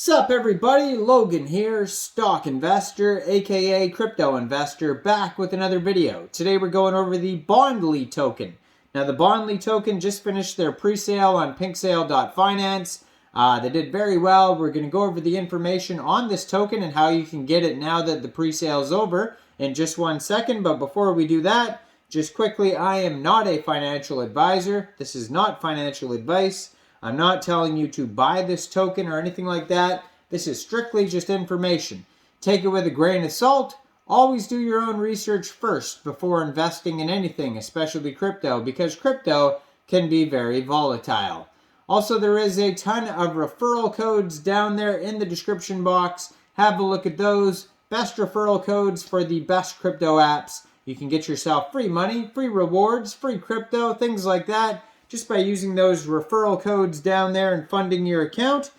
Sup everybody, Logan here, stock investor, aka crypto investor, back with another video. Today we're going over the Bondly token. Now the Bondly token just finished their pre-sale on pinksale.finance. They did very well. We're going to go over the information on this token and how you can get it now that the pre-sale is over in just 1 second. But before we do that, just quickly, I am not a financial advisor. This is not financial advice. I'm not telling you to buy this token or anything like that. This is strictly just information. Take it with a grain of salt. Always do your own research first before investing in anything, especially crypto, because crypto can be very volatile. Also, there is a ton of referral codes down there in the description box. Have a look at those. Best referral codes for the best crypto apps. You can get yourself free money, free rewards, free crypto, things like that, just by using those referral codes down there and funding your account.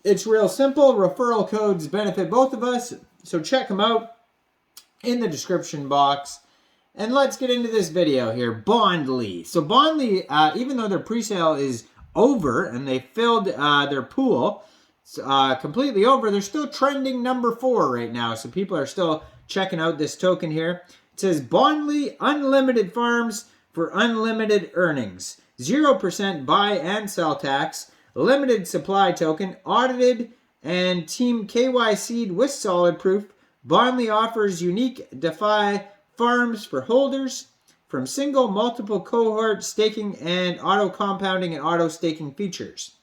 It's real simple. Referral codes benefit both of us, so check them out in the description box. And let's get into this video here. Bondly. So Bondly, even though their pre-sale is over and they filled their pool completely over, they're still trending number 4 right now. So people are still checking out this token here. It says Bondly Unlimited Farms for unlimited earnings. 0% buy and sell tax. Limited supply token. Audited and team KYC'd with solid proof. Bondly offers unique DeFi farms for holders from single, multiple cohort staking and auto compounding and auto staking features.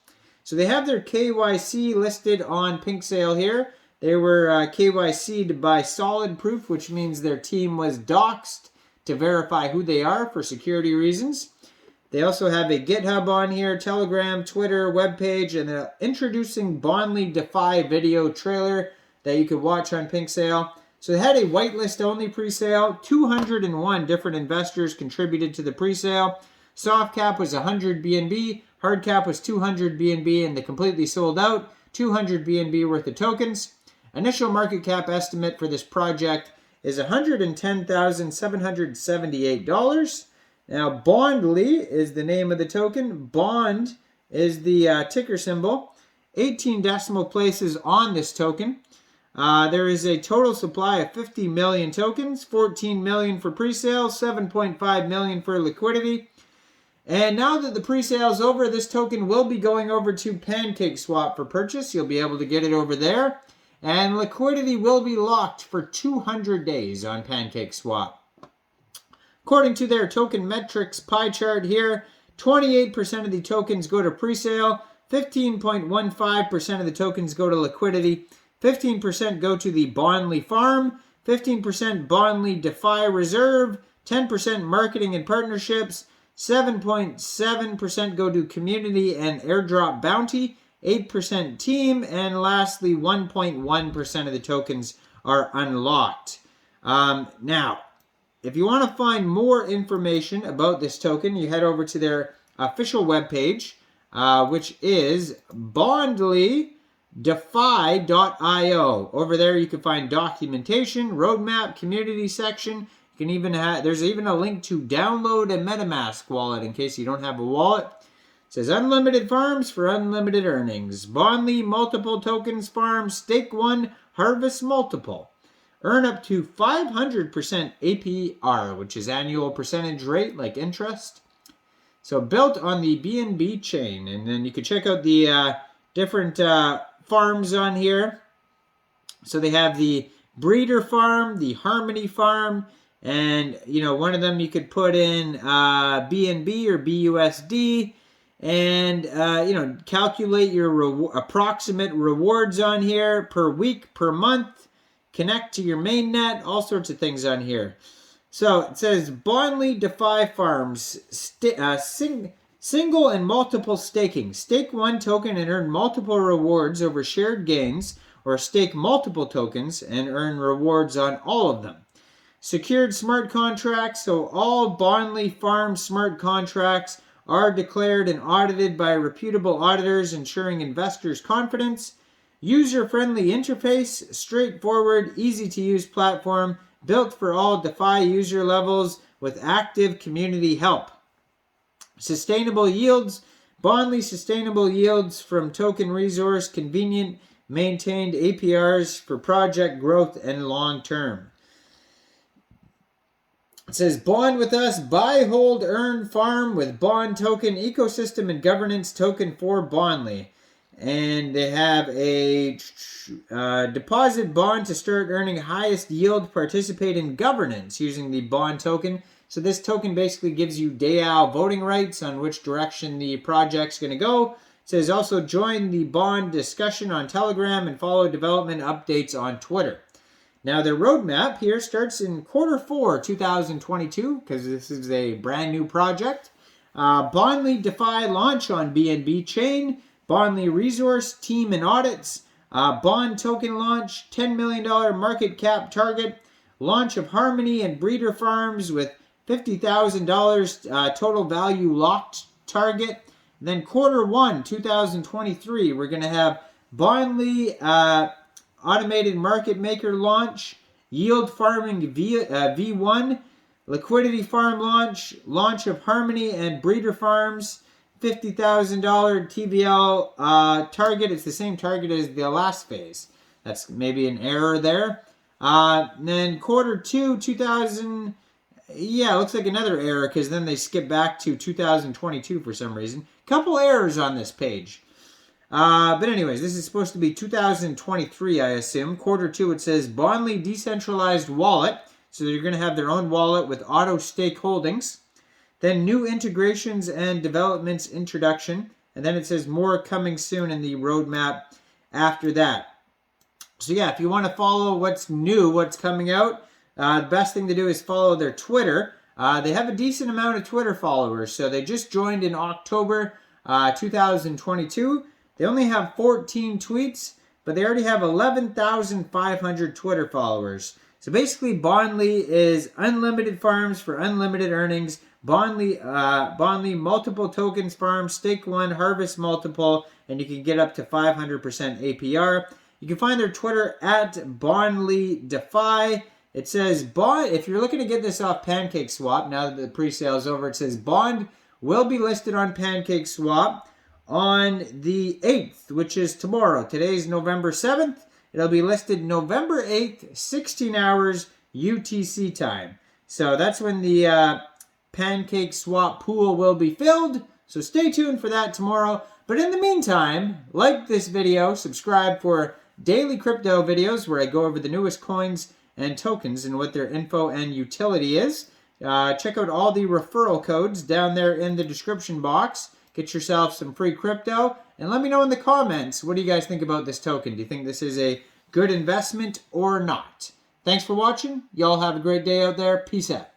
So they have their KYC listed on PinkSale here. They were KYC'd by solid proof, which means their team was doxed to verify who they are for security reasons. They also have a GitHub on here, Telegram, Twitter, webpage, and an introducing Bondly DeFi video trailer that you could watch on PinkSale. So they had a whitelist only pre-sale. 201 different investors contributed to the pre-sale. Soft cap was 100 BNB, hard cap was 200 BNB, and they completely sold out. 200 BNB worth of tokens. Initial market cap estimate for this project is $110,778. Now, Bondly is the name of the token. Bond is the ticker symbol. 18 decimal places on this token. There is a total supply of 50 million tokens, 14 million for pre-sale, 7.5 million for liquidity. And now that the pre-sale is over, this token will be going over to PancakeSwap for purchase. You'll be able to get it over there. And liquidity will be locked for 200 days on PancakeSwap. According to their token metrics pie chart here, 28% of the tokens go to pre-sale, 15.15% of the tokens go to liquidity, 15% go to the Bondly farm, 15% Bondly DeFi reserve, 10% marketing and partnerships, 7.7% go to community and airdrop bounty, 8% team, and lastly 1.1% of the tokens are unlocked. Now, if you want to find more information about this token, you head over to their official webpage, which is bondlydefi.io. Over there you can find documentation, roadmap, community section. You can even there's even a link to download a MetaMask wallet in case you don't have a wallet. It says unlimited farms for unlimited earnings. Bondly multiple tokens farm, stake 1, harvest multiple. Earn up to 500% APR, which is annual percentage rate like interest. So built on the BNB chain. And then you can check out the different farms on here. So they have the breeder farm, the harmony farm, and one of them you could put in BNB or BUSD. And, calculate your approximate rewards on here per week, per month. Connect to your mainnet, all sorts of things on here. So it says Bondly DeFi farms, single and multiple staking. Stake 1 token and earn multiple rewards over shared gains, or stake multiple tokens and earn rewards on all of them. Secured smart contracts, so all Bondly farm smart contracts are declared and audited by reputable auditors, ensuring investors' confidence. User-friendly interface, straightforward, easy-to-use platform, built for all DeFi user levels with active community help. Sustainable yields, Bondly sustainable yields from token resource, convenient maintained APRs for project growth and long term. It says, bond with us, buy, hold, earn, farm with bond token, ecosystem and governance token for Bondly. And they have a deposit bond to start earning highest yield, participate in governance using the bond token. So this token basically gives you DAO voting rights on which direction the project's going to go. It says also join the bond discussion on Telegram and follow development updates on Twitter. Now, their roadmap here starts in Q4 2022, because this is a brand new project. Bondly DeFi launch on BNB chain, Bondly resource, team and audits, bond token launch, $10 million market cap target, launch of Harmony and breeder farms with $50,000 total value locked target. And then Q1 2023, we're going to have Bondly automated market maker launch, yield farming V1, liquidity farm launch, launch of Harmony and breeder farms, $50,000 TVL target. It's the same target as the last phase. That's maybe an error there. And then Q2 2000, yeah, it looks like another error because then they skip back to 2022 for some reason. Couple errors on this page. But anyways, this is supposed to be 2023, I assume. Q2, it says Bondly decentralized wallet. So they're going to have their own wallet with auto stake holdings. Then new integrations and developments introduction. And then it says more coming soon in the roadmap after that. So yeah, if you want to follow what's new, what's coming out, the best thing to do is follow their Twitter. They have a decent amount of Twitter followers. So they just joined in October 2022. They only have 14 tweets, but they already have 11,500 Twitter followers. So basically, Bondly is unlimited farms for unlimited earnings. Bondly multiple tokens farm, stake one, harvest multiple, and you can get up to 500% APR. You can find their Twitter at Bondly DeFi. It says bond. If you're looking to get this off PancakeSwap, now that the pre-sale is over, it says bond will be listed on PancakeSwap on the 8th, which is tomorrow. Today's November 7th. It'll be listed November 8th, 16 hours UTC time. So that's when the PancakeSwap pool will be filled. So stay tuned for that tomorrow. But in the meantime, like this video, subscribe for daily crypto videos where I go over the newest coins and tokens and what their info and utility is. Check out all the referral codes down there in the description box. Get yourself some free crypto. And let me know in the comments, what do you guys think about this token? Do you think this is a good investment or not? Thanks for watching. Y'all have a great day out there. Peace out.